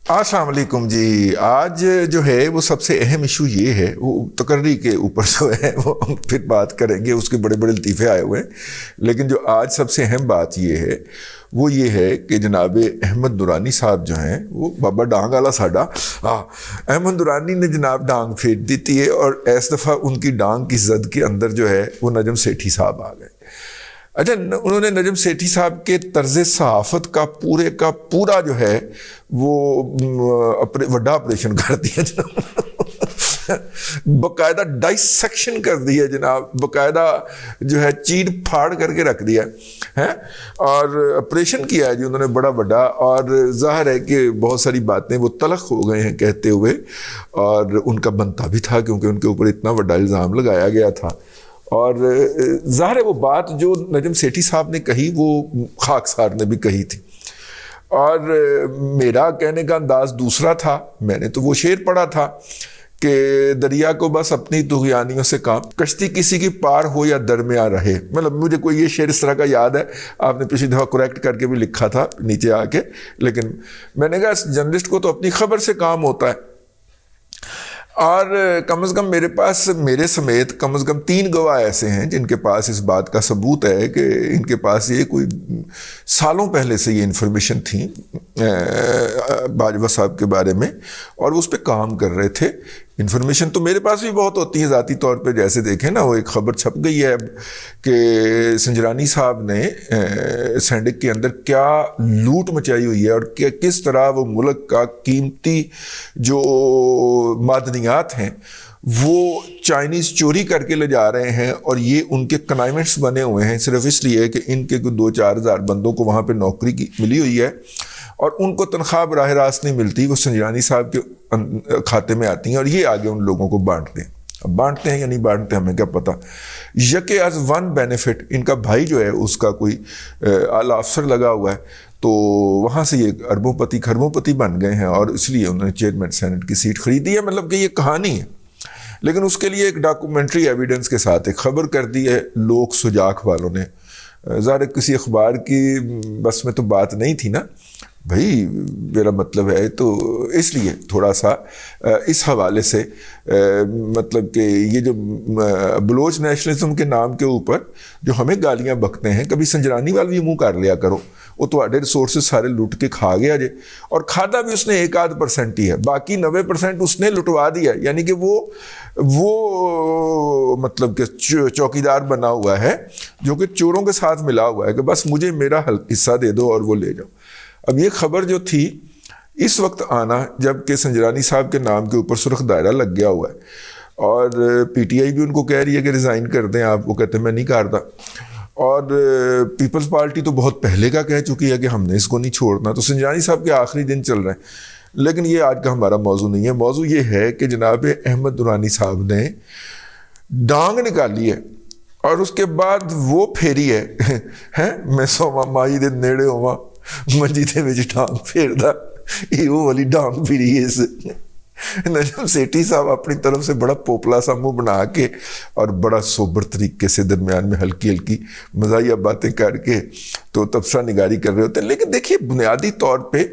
السلام علیکم جی. آج جو ہے وہ سب سے اہم ایشو یہ ہے, وہ تقرری کے اوپر جو ہے وہ ہم پھر بات کریں گے, اس کے بڑے بڑے لطیفے آئے ہوئے ہیں, لیکن جو آج سب سے اہم بات یہ ہے وہ یہ ہے کہ جناب احمد درانی صاحب جو ہیں, وہ بابا ڈانگ والا ساڈا احمد درانی نے جناب ڈانگ پھینک دیتی ہے, اور اس دفعہ ان کی ڈانگ کی زد کے اندر جو ہے وہ نجم سیٹھی صاحب آ گئے. اچھا, انہوں نے نجم سیٹھی صاحب کے طرز صحافت کا پورا جو ہے وہ وڈا آپریشن کر دیا جناب, باقاعدہ ڈائسیکشن کر دیا جناب, باقاعدہ جو ہے چیر پھاڑ کر کے رکھ دیا ہے, اور آپریشن کیا ہے جی انہوں نے بڑا بڑا. اور ظاہر ہے کہ بہت ساری باتیں وہ تلخ ہو گئے ہیں کہتے ہوئے, اور ان کا بنتا بھی تھا کیونکہ ان کے اوپر اتنا بڑا الزام لگایا گیا تھا. اور ظاہر ہے وہ بات جو نجم سیٹھی صاحب نے کہی وہ خاکسار نے بھی کہی تھی, اور میرا کہنے کا انداز دوسرا تھا. میں نے تو وہ شعر پڑھا تھا کہ دریا کو بس اپنی طغیانیوں سے کام, کشتی کسی کی پار ہو یا درمیان رہے. مطلب مجھے کوئی یہ شعر اس طرح کا یاد ہے, آپ نے پچھلی دفعہ کریکٹ کر کے بھی لکھا تھا نیچے آ کے, لیکن میں نے کہا جرنلسٹ کو تو اپنی خبر سے کام ہوتا ہے. اور کم از کم میرے پاس, میرے سمیت کم از کم 3 گواہ ایسے ہیں جن کے پاس اس بات کا ثبوت ہے کہ ان کے پاس یہ کوئی سالوں پہلے سے یہ انفارمیشن تھی باجوہ صاحب کے بارے میں, اور وہ اس پہ کام کر رہے تھے. انفارمیشن تو میرے پاس بھی بہت ہوتی ہے ذاتی طور پہ, جیسے دیکھیں نا وہ ایک خبر چھپ گئی ہے کہ سنجرانی صاحب نے سینڈک کے اندر کیا لوٹ مچائی ہوئی ہے, اور کس طرح وہ ملک کا قیمتی جو معدنیات ہیں وہ چائنیز چوری کر کے لے جا رہے ہیں, اور یہ ان کے کنائمنٹس بنے ہوئے ہیں صرف اس لیے کہ ان کے 2-4 ہزار بندوں کو وہاں پہ نوکری کی ملی ہوئی ہے, اور ان کو تنخواہ براہ راست نہیں ملتی, وہ سنجرانی صاحب کے کھاتے میں آتی ہیں, اور یہ آگے ان لوگوں کو بانٹتے ہیں. اب بانٹتے ہیں یا نہیں بانٹتے ہمیں کیا پتہ. یکے از ون بینیفٹ, ان کا بھائی جو ہے اس کا کوئی اعلیٰ افسر لگا ہوا ہے, تو وہاں سے یہ اربوں پتی کھربوں پتی بن گئے ہیں, اور اس لیے انہوں نے چیئرمین سینٹ کی سیٹ خریدی ہے. مطلب کہ یہ کہانی ہے, لیکن اس کے لیے ایک ڈاکومنٹری ایویڈنس کے ساتھ ایک خبر کر دی ہے لوک سجاک والوں نے. ظاہر کسی اخبار کی بس میں تو بات نہیں تھی نا بھائی, میرا مطلب ہے, تو اس لیے تھوڑا سا اس حوالے سے مطلب کہ یہ جو بلوچ نیشنلزم کے نام کے اوپر جو ہمیں گالیاں بکتے ہیں, کبھی سنجرانی والا بھی منہ کر لیا کرو, وہ تو آڈے ریسورسز سارے لوٹ کے کھا گیا جے, اور کھادا بھی اس نے 1-8% ہی ہے, باقی 90% اس نے لٹوا دیا. یعنی کہ وہ مطلب کہ چوکیدار بنا ہوا ہے جو کہ چوروں کے ساتھ ملا ہوا ہے کہ بس مجھے میرا حصہ دے دو اور وہ لے جاؤ. اب یہ خبر جو تھی اس وقت آنا جب کہ سنجرانی صاحب کے نام کے اوپر سرخ دائرہ لگ گیا ہوا ہے, اور پی ٹی آئی بھی ان کو کہہ رہی ہے کہ ریزائن کر دیں آپ, وہ کہتے ہیں میں نہیں کرتا, اور پیپلز پارٹی تو بہت پہلے کا کہہ چکی ہے کہ ہم نے اس کو نہیں چھوڑنا. تو سنجرانی صاحب کے آخری دن چل رہے ہیں, لیکن یہ آج کا ہمارا موضوع نہیں ہے. موضوع یہ ہے کہ جناب احمد درانی صاحب نے ڈانگ نکالی ہے, اور اس کے بعد وہ پھیری ہے میں سوما مائی دے نیڑے ہوا منجی دے وچ ڈانگ پھیردا, یہ وہ والی ڈانگ پھیری ہے اس. نجم سیٹھی صاحب اپنی طرف سے بڑا پوپلا سا منہ بنا کے اور بڑا سوبر طریقے سے درمیان میں ہلکی ہلکی مزاحیہ باتیں کر کے تو تبصرہ نگاری کر رہے ہوتے ہیں. لیکن دیکھیے بنیادی طور پہ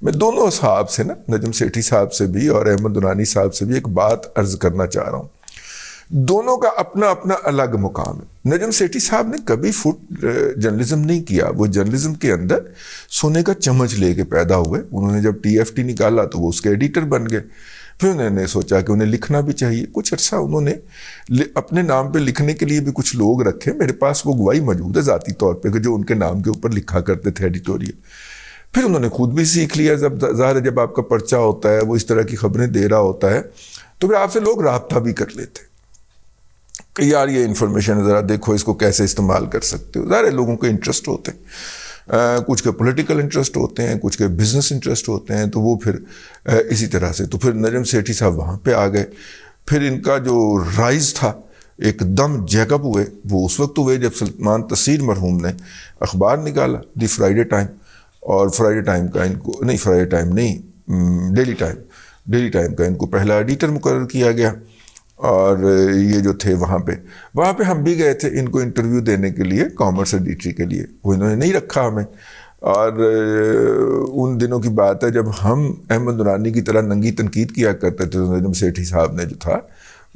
میں دونوں صاحب سے نا, نجم سیٹھی صاحب سے بھی اور احمد درانی صاحب سے بھی ایک بات عرض کرنا چاہ رہا ہوں. دونوں کا اپنا اپنا الگ مقام ہے. نجم سیٹھی صاحب نے کبھی فوڈ جرنلزم نہیں کیا, وہ جرنلزم کے اندر سونے کا چمچ لے کے پیدا ہوئے. انہوں نے جب ٹی ایف ٹی نکالا تو وہ اس کے ایڈیٹر بن گئے, پھر انہوں نے سوچا کہ انہیں لکھنا بھی چاہیے. کچھ عرصہ انہوں نے اپنے نام پہ لکھنے کے لیے بھی کچھ لوگ رکھے, میرے پاس وہ گواہی موجود ہے ذاتی طور پہ کہ جو ان کے نام کے اوپر لکھا کرتے تھے ایڈیٹوریل. پھر انہوں نے خود بھی سیکھ لیا, ظاہر ہے جب آپ کا پرچہ ہوتا ہے وہ اس طرح کی خبریں دے رہا ہوتا ہے تو پھر آپ سے لوگ رابطہ بھی کر لیتے کہ یار یہ انفارمیشن ذرا دیکھو, اس کو کیسے استعمال کر سکتے ہو. ظاہر ہے لوگوں کے انٹرسٹ ہوتے ہیں, کچھ کے پولیٹیکل انٹرسٹ ہوتے ہیں, کچھ کے بزنس انٹرسٹ ہوتے ہیں, تو وہ پھر اسی طرح سے. تو پھر نجم سیٹھی صاحب وہاں پہ آ گئے. پھر ان کا جو رائز تھا ایک دم جیک اپ ہوئے, وہ اس وقت ہوئے جب سلمان تصیر مرحوم نے اخبار نکالا دی فرائیڈے ٹائم, اور فرائیڈے ٹائم کا ان کو نہیں, فرائیڈے ٹائم نہیں, ڈیلی ٹائم کا ان کو پہلا ایڈیٹر مقرر کیا گیا. اور یہ جو تھے وہاں پہ ہم بھی گئے تھے ان کو انٹرویو دینے کے لیے, کامرس ایڈیٹری کے لیے. وہ انہوں نے نہیں رکھا ہمیں, اور ان دنوں کی بات ہے جب ہم احمد نورانی کی طرح ننگی تنقید کیا کرتے تھے، نجم سیٹھی صاحب نے جو تھا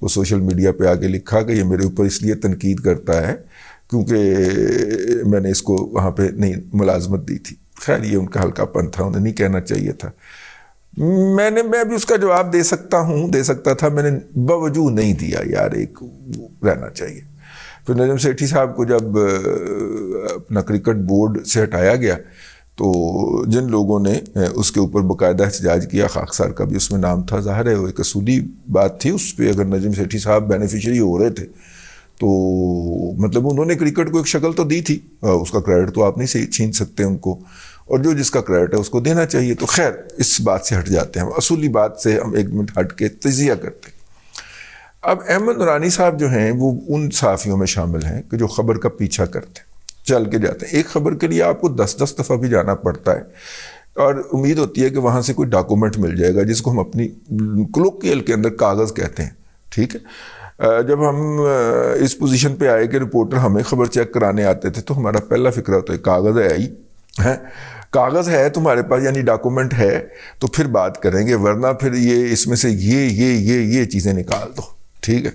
وہ سوشل میڈیا پہ آ کے لکھا کہ یہ میرے اوپر اس لیے تنقید کرتا ہے کیونکہ میں نے اس کو وہاں پہ نہیں ملازمت دی تھی. خیر یہ ان کا ہلکا پن تھا، انہیں نہیں کہنا چاہیے تھا. میں بھی اس کا جواب دے سکتا تھا، میں نے باوجود نہیں دیا. یار ایک رہنا چاہیے. پھر نجم سیٹھی صاحب کو جب اپنا کرکٹ بورڈ سے ہٹایا گیا تو جن لوگوں نے اس کے اوپر باقاعدہ احتجاج کیا، خاکسار کا بھی اس میں نام تھا، ظاہر ہے وہ ایک اصولی بات تھی. اس پہ اگر نجم سیٹھی صاحب بینیفیشری ہو رہے تھے تو مطلب انہوں نے کرکٹ کو ایک شکل تو دی تھی، اس کا کریڈٹ تو آپ نہیں چھین سکتے ان کو، اور جو جس کا کریڈٹ ہے اس کو دینا چاہیے. تو خیر اس بات سے ہٹ جاتے ہیں، اصولی بات سے ہم ایک منٹ ہٹ کے تجزیہ کرتے ہیں. اب احمد نورانی صاحب جو ہیں وہ ان صحافیوں میں شامل ہیں کہ جو خبر کا پیچھا کرتے ہیں، چل کے جاتے ہیں. ایک خبر کے لیے آپ کو 10 دفعہ بھی جانا پڑتا ہے اور امید ہوتی ہے کہ وہاں سے کوئی ڈاکومنٹ مل جائے گا، جس کو ہم اپنی کلوکیل کے اندر کاغذ کہتے ہیں. ٹھیک ہے، جب ہم اس پوزیشن پہ آئے کہ رپورٹر ہمیں خبر چیک کرانے آتے تھے تو ہمارا پہلا فکر ہوتا ہے کاغذ ہے ہی ہے، کاغذ ہے تمہارے پاس یعنی ڈاکومنٹ ہے تو پھر بات کریں گے، ورنہ پھر یہ اس میں سے یہ چیزیں نکال دو. ٹھیک ہے.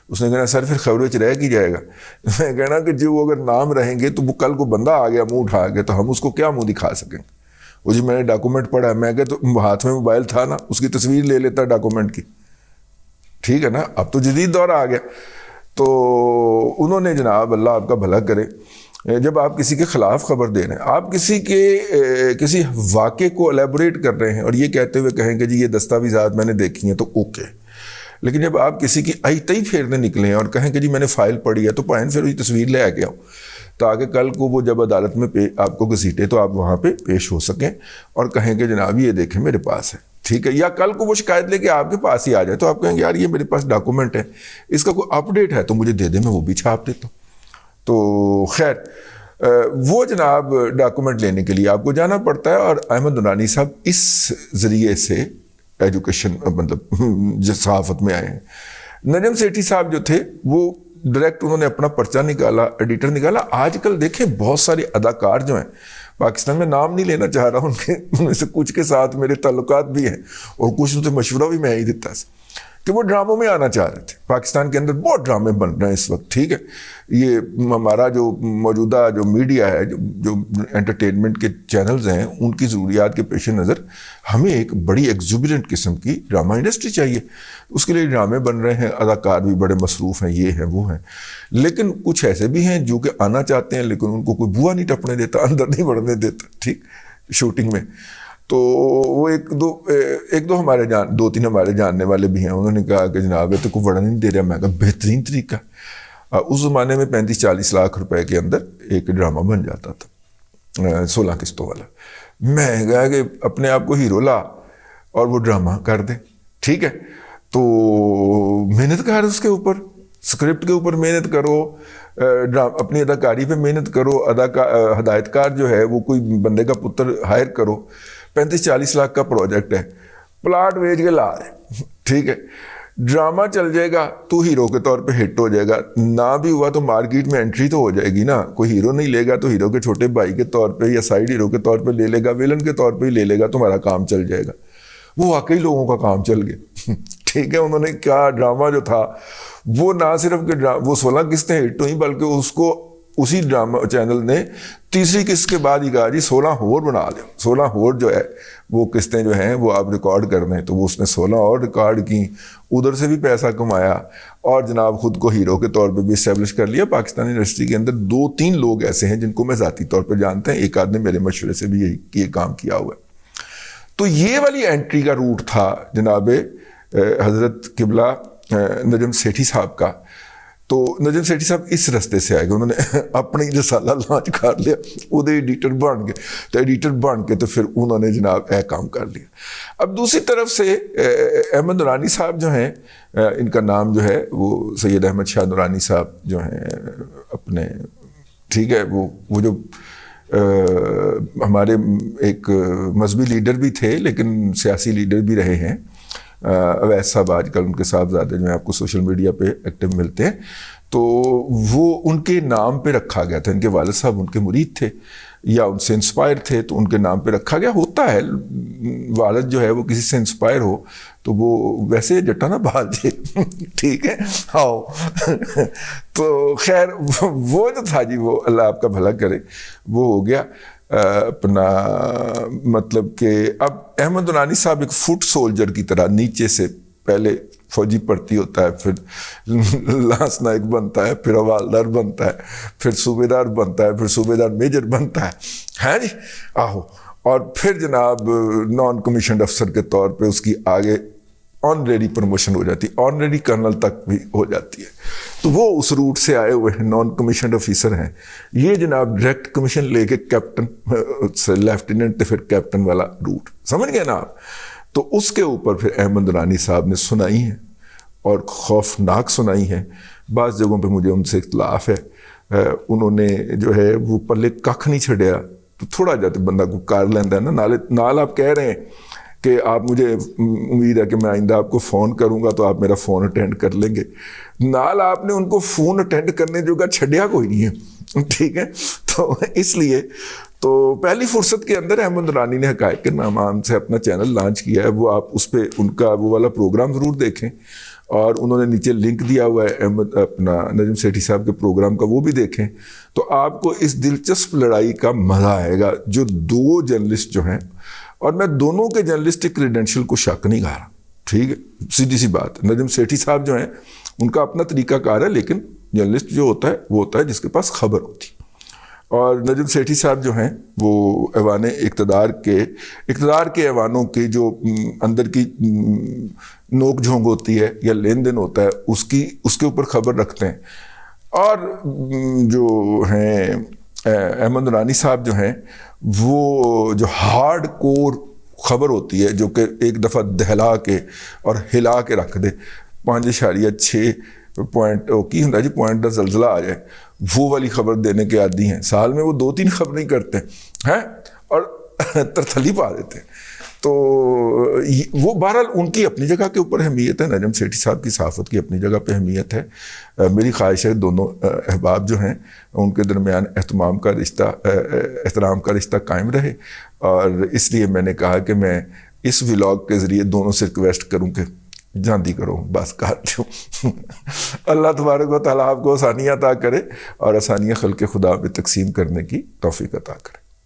اس نے کہنا سر پھر خبریں رہ کی جائے گا. میں کہنا کہ جو اگر نام رہیں گے تو وہ کل کو بندہ آ گیا منہ اٹھا کے تو ہم اس کو کیا منہ دکھا سکیں گے. وہ جی میں نے ڈاکومنٹ پڑھا ہے، میں کہ تو ہاتھ میں موبائل تھا نا، اس کی تصویر لے لیتا ڈاکومنٹ کی. ٹھیک ہے نا، اب تو جدید دور آ گیا. تو انہوں نے جناب اللہ آپ کا بھلا کرے، جب آپ کسی کے خلاف خبر دے رہے ہیں، آپ کسی واقعے کو الیبوریٹ کر رہے ہیں اور یہ کہتے ہوئے کہیں کہ جی یہ دستاویزات میں نے دیکھی ہیں تو اوکے، لیکن جب آپ کسی کی آئی تئی پھیرنے نکلیں اور کہیں کہ جی میں نے فائل پڑھی ہے تو پائن پھر وہی تصویر لے آ کے آؤ تاکہ کل کو وہ جب عدالت میں آپ کو گھسیٹے تو آپ وہاں پہ پیش ہو سکیں اور کہیں کہ جناب یہ دیکھیں میرے پاس ہے. ٹھیک ہے. یا کل کو وہ شکایت لے کے آپ کے پاس ہی آ جائے تو آپ کہیں گے یار یہ میرے پاس ڈاکومنٹ ہے، اس کا کوئی اپ ڈیٹ ہے تو مجھے دے دیں، میں وہ بھی چھاپ دیتا ہوں. تو خیر وہ جناب ڈاکومنٹ لینے کے لیے آپ کو جانا پڑتا ہے. اور احمد نورانی صاحب اس ذریعے سے ایجوکیشن مطلب صحافت میں آئے ہیں. نجم سیٹھی صاحب جو تھے وہ ڈائریکٹ انہوں نے اپنا پرچہ نکالا، ایڈیٹر نکالا. آج کل دیکھیں بہت سارے اداکار جو ہیں پاکستان میں، نام نہیں لینا چاہ رہا ان میں سے کچھ کے ساتھ میرے تعلقات بھی ہیں اور کچھ ان سے مشورہ بھی میں ہی دیتا کہ وہ ڈراموں میں آنا چاہ رہے تھے. پاکستان کے اندر بہت ڈرامے بن رہے ہیں اس وقت. ٹھیک ہے. یہ ہمارا جو موجودہ جو میڈیا ہے، جو انٹرٹینمنٹ کے چینلز ہیں، ان کی ضروریات کے پیش نظر ہمیں ایک بڑی ایگزوبیرنٹ قسم کی ڈرامہ انڈسٹری چاہیے. اس کے لیے ڈرامے بن رہے ہیں، اداکار بھی بڑے مصروف ہیں، یہ ہیں وہ ہیں. لیکن کچھ ایسے بھی ہیں جو کہ آنا چاہتے ہیں لیکن ان کو کوئی بوا نہیں ٹپنے دیتا، اندر نہیں بڑھنے دیتا. ٹھیک. شوٹنگ میں تو وہ ایک دو ہمارے دو تین ہمارے جاننے والے بھی ہیں. انہوں نے کہا کہ جناب تو کوئی بڑھنے نہیں دے رہا. میں کہا بہترین طریقہ. اس زمانے میں 35-40 لاکھ روپے کے اندر ایک ڈرامہ بن جاتا تھا 16 قسطوں والا. میں کہا کہ اپنے آپ کو ہیرو لا اور وہ ڈرامہ کر دے. ٹھیک ہے. تو محنت کر اس کے اوپر، اسکرپٹ کے اوپر محنت کرو، اپنی اداکاری پہ محنت کرو. ہدایت کار جو ہے وہ کوئی بندے کا پتر ہائر کرو. 35-40 لاکھ کا پروجیکٹ ہے، پلاٹ بیچ کے لا دے. ٹھیک ہے. ڈرامہ چل جائے گا تو ہیرو کے طور پہ ہٹ ہو جائے گا. نہ بھی ہوا تو مارکیٹ میں انٹری تو ہو جائے گی نا. کوئی ہیرو نہیں لے گا تو ہیرو کے چھوٹے بھائی کے طور پہ یا سائیڈ ہیرو کے طور پہ لے لے گا، ویلن کے طور پہ ہی لے لے گا، تمہارا کام چل جائے گا. وہ واقعی لوگوں کا کام چل گیا. ٹھیک ہے. انہوں نے کیا ڈرامہ جو تھا وہ نہ صرف کہ وہ 16 قسطیں ہٹ ہوئیں بلکہ اس کو اسی ڈرامہ چینل نے تیسری قسط کے بعد ہی کہا جی 16 اور بنا دیں. 16 اور جو ہے وہ قسطیں جو ہیں وہ آپ ریکارڈ کر دیں. تو وہ اس نے 16 اور ریکارڈ کی، ادھر سے بھی پیسہ کمایا اور جناب خود کو ہیرو کے طور پہ بھی اسٹیبلش کر لیا. پاکستانی انڈسٹری کے اندر 2-3 لوگ ایسے ہیں جن کو میں ذاتی طور پہ جانتے ہیں. ایک آدمی میرے مشورے سے بھی یہ کام کیا ہوا ہے. تو یہ والی انٹری کا روٹ تھا جناب حضرت قبلہ نجم سیٹھی صاحب کا. تو نجم سیٹھی صاحب اس رستے سے آئے گا. انہوں نے اپنی رسالہ لانچ کر لیا، وہ ایڈیٹر بن گئے. تو ایڈیٹر بن کے تو پھر انہوں نے جناب کام کر لیا. اب دوسری طرف سے احمد نورانی صاحب جو ہیں، ان کا نام جو ہے وہ سید احمد شاہ نورانی صاحب جو ہیں اپنے. ٹھیک ہے. وہ جو ہمارے ایک مذہبی لیڈر بھی تھے لیکن سیاسی لیڈر بھی رہے ہیں. اویس صاحب آج کل ان کے صاحبزادے جو ہیں آپ کو سوشل میڈیا پہ ایکٹیو ملتے ہیں. تو وہ ان کے نام پہ رکھا گیا تھا. ان کے والد صاحب ان کے مرید تھے. یا ان سے انسپائر تھے تو ان کے نام پہ رکھا گیا. ہوتا ہے والد جو ہے وہ کسی سے انسپائر ہو تو وہ ویسے جٹا نہ بہال جے. ٹھیک ہے آؤ. تو خیر وہ جو تھا جی وہ اللہ آپ کا بھلا کرے وہ ہو گیا. اپنا مطلب کہ اب احمد نورانی صاحب ایک فٹ سولجر کی طرح نیچے سے پہلے فوجی بھرتی ہوتا ہے, پھر لانس نائک بنتا ہے, پھر حوالدار بنتا ہے, پھر صوبیدار بنتا ہے, پھر صوبیدار میجر بنتا ہے جی آہو, اور پھر جناب نان کمیشنڈ افسر کے طور پہ اس کی آگے آنریری پروموشن ہو جاتی ہے, آنریری کرنل تک بھی ہو جاتی ہے. تو وہ اس روٹ سے آئے ہوئے ہیں, نان کمیشنڈ آفیسر ہیں. یہ جناب ڈائریکٹ کمیشن لے کے کیپٹن سے لیفٹیننٹ پھر کیپٹن والا روٹ, سمجھ گئے نا آپ. تو اس کے اوپر پھر احمد نورانی صاحب نے سنائی ہیں اور خوفناک سنائی ہیں. بعض جگہوں پہ مجھے ان سے اختلاف ہے. انہوں نے جو ہے وہ پلے کھ نہیں چھڑیا, تو تھوڑا جاتے بندہ کو کار لینا ہے نا. نال آپ کہہ رہے ہیں کہ آپ مجھے امید ہے کہ میں آئندہ آپ کو فون کروں گا تو آپ میرا فون اٹینڈ کر لیں گے. نال آپ نے ان کو فون اٹینڈ کرنے جو کا چھڑیا کوئی نہیں ہے. ٹھیک ہے, تو اس لیے تو پہلی فرصت کے اندر احمد نورانی نے حقائق کے نام سے اپنا چینل لانچ کیا ہے. وہ آپ اس پہ ان کا وہ والا پروگرام ضرور دیکھیں, اور انہوں نے نیچے لنک دیا ہوا ہے اپنا نجم سیٹھی صاحب کے پروگرام کا, وہ بھی دیکھیں. تو آپ کو اس دلچسپ لڑائی کا مزہ آئے گا. جو دو جرنلسٹ جو ہیں, اور میں دونوں کے جرنلسٹک کریڈینشیل کو شک نہیں کر رہا, ٹھیک ہے, سیدھی سی بات. نجم سیٹھی صاحب جو ہیں ان کا اپنا طریقہ کار ہے, لیکن جرنلسٹ جو ہوتا ہے وہ ہوتا ہے جس کے پاس خبر ہوتی. اور نجم سیٹھی صاحب جو ہیں وہ ایوان اقتدار کے ایوانوں کے جو اندر کی نوک جھونک ہوتی ہے یا لین دین ہوتا ہے اس کے اوپر خبر رکھتے ہیں. اور جو ہیں احمد نورانی صاحب جو ہیں وہ جو ہارڈ کور خبر ہوتی ہے جو کہ ایک دفعہ دہلا کے اور ہلا کے رکھ دے, 5.6 پوائنٹ کی ہوں جی پوائنٹ کا زلزلہ آ جائے, وہ والی خبر دینے کے عادی ہیں. سال میں وہ 2-3 خبریں کرتے ہیں اور ترتھلی پا دیتے ہیں. تو وہ بہرحال ان کی اپنی جگہ کے اوپر اہمیت ہے, نجم سیٹھی صاحب کی صحافت کی اپنی جگہ پہ اہمیت ہے. میری خواہش ہے دونوں احباب جو ہیں ان کے درمیان احترام کا رشتہ قائم رہے, اور اس لیے میں نے کہا کہ میں اس ولاگ کے ذریعے دونوں سے ریکویسٹ کروں کہ جاندی کرو, بس کہتے ہوں. اللہ تبارک و تعالیٰ آپ کو آسانیاں عطا کرے اور آسانیاں خلق خدا میں تقسیم کرنے کی توفیق عطا کرے.